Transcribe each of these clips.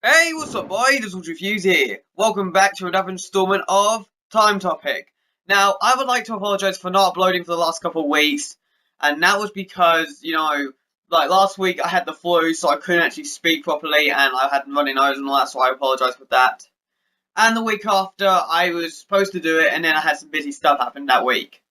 Hey, what's up, boy? This is Reviews here. Welcome back to another installment of Time Topic. Now, I would like to apologize for not uploading for the last couple of weeks, and that was because, like last week I had the flu, so I couldn't actually speak properly, and I had runny nose and all that, so I apologize for that. And the week after, I was supposed to do it, and then I had some busy stuff happen that week.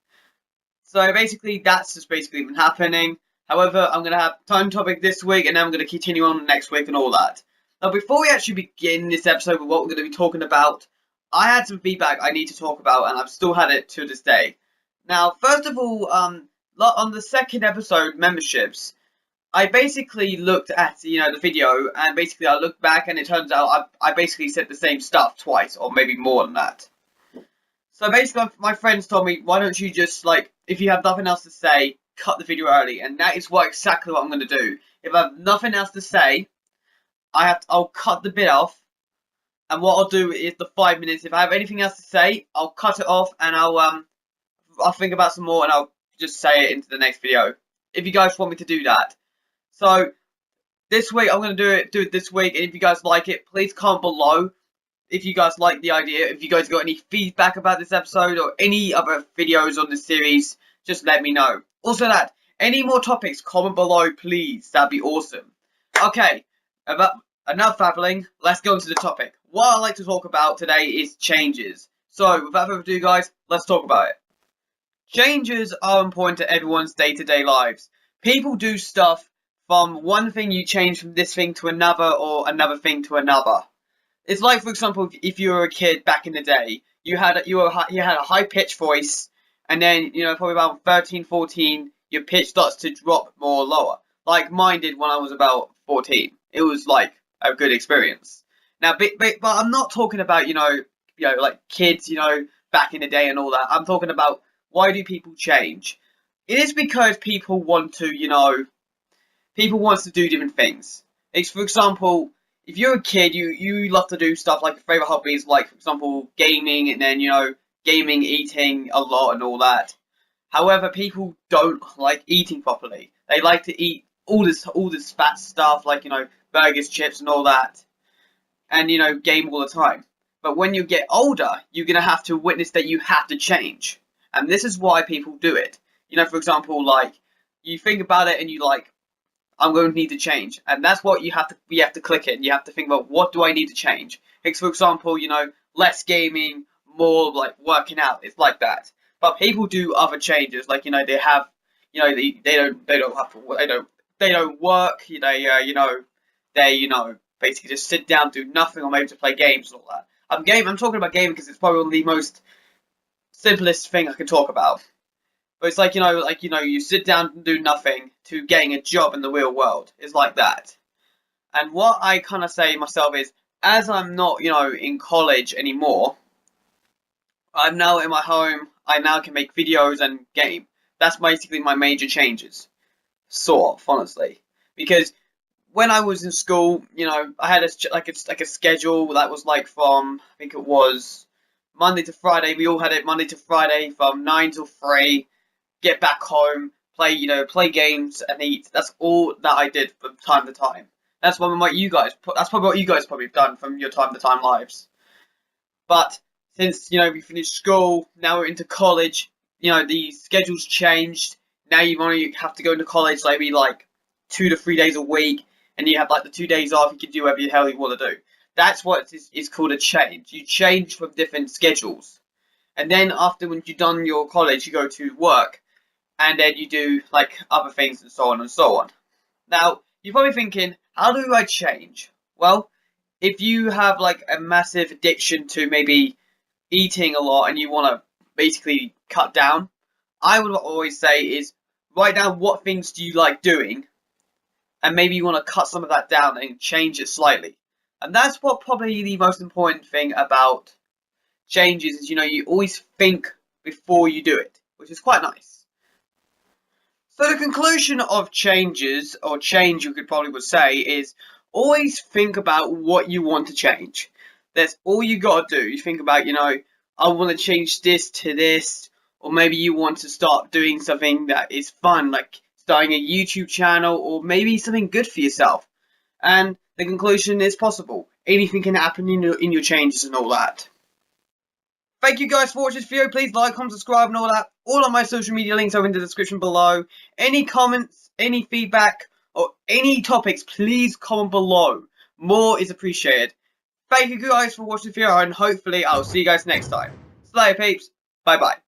So basically, that's just basically been happening. However, I'm going to have Time Topic this week, and then I'm going to continue on next week and all that. Now, before we actually begin this episode with what we're going to be talking about, I had some feedback I need to talk about, and I've still had it to this day. Now, first of all, on the second episode, memberships, I basically looked at, the video, and basically I looked back, and it turns out I basically said the same stuff twice, or maybe more than that. So basically, my friends told me, why don't you just, like, if you have nothing else to say, cut the video early, and that is exactly what I'm going to do. If I have nothing else to say, I'll cut the bit off, and what I'll do is the 5 minutes. If I have anything else to say, I'll cut it off, and I'll think about some more, and I'll just say it into the next video. If you guys want me to do that. So this week I'm gonna do it this week, and if you guys like it, please comment below. If you guys like the idea, if you guys got any feedback about this episode or any other videos on this series, just let me know. Also any more topics, comment below, please. That'd be awesome. Okay, enough babbling. Let's go into the topic. What I'd like to talk about today is changes. So, without further ado, guys, let's talk about it. Changes are important to everyone's day-to-day lives. People do stuff from one thing, you change from this thing to another, or another thing to another. It's like, for example, if you were a kid back in the day, you had a high-pitched voice, and then, probably about 13, 14, your pitch starts to drop more lower. Like mine did when I was about 14. It was like a good experience. Now, but I'm not talking about, like kids, back in the day and all that. I'm talking about, why do people change? It is because people want to, people want to do different things. It's, for example, if you're a kid, you love to do stuff like your favorite hobbies, like, for example, gaming, and then, gaming, eating a lot and all that. However, people don't like eating properly. They like to eat all this fat stuff, like, burgers, chips, and all that, and, game all the time. But when you get older, you're going to have to witness that you have to change. And this is why people do it. For example, like, you think about it and you like, I'm going to need to change. And that's what you have to click it. You have to think about, what do I need to change? Like, for example, less gaming, more like working out. It's like that. But people do other changes. Like, they have, they don't work. They basically just sit down, do nothing, or maybe to play games and all that. I'm talking about gaming because it's probably one of the most simplest thing I can talk about. But it's like, you sit down and do nothing to getting a job in the real world. It's like that. And what I kind of say myself is, as I'm not, in college anymore, I'm now in my home, I now can make videos and game. That's basically my major changes. Sort of, honestly. Because when I was in school, I had a schedule that was like from, I think it was Monday to Friday. We all had it Monday to Friday from 9 till 3. Get back home, play games and eat. That's all that I did from time to time. That's probably what you guys probably have done from your time to time lives. But since, we finished school, now we're into college, the schedule's changed. Now you only have to go into college maybe like 2 to 3 days a week, and you have like the 2 days off, you can do whatever the hell you want to do. That's what is called a change. You change from different schedules. And then after when you've done your college, you go to work, and then you do like other things and so on and so on. Now, you're probably thinking, how do I change? Well, if you have like a massive addiction to maybe eating a lot and you want to basically cut down, I would always say is, write down what things do you like doing, and maybe you want to cut some of that down and change it slightly. And that's what probably the most important thing about changes is, you always think before you do it, which is quite nice. So the conclusion of changes, or change you could probably would say, is always think about what you want to change. That's all you gotta do. You think about, I want to change this to this, or maybe you want to start doing something that is fun, like starting a YouTube channel, or maybe something good for yourself. And the conclusion is possible. anything can happen in your changes and all that. Thank you guys for watching this video. Please like, comment, subscribe and all that. All of my social media links are in the description below. Any comments, any feedback, or any topics, please comment below. More is appreciated. Thank you guys for watching this video, and hopefully I'll see you guys next time. Slay peeps. Bye bye.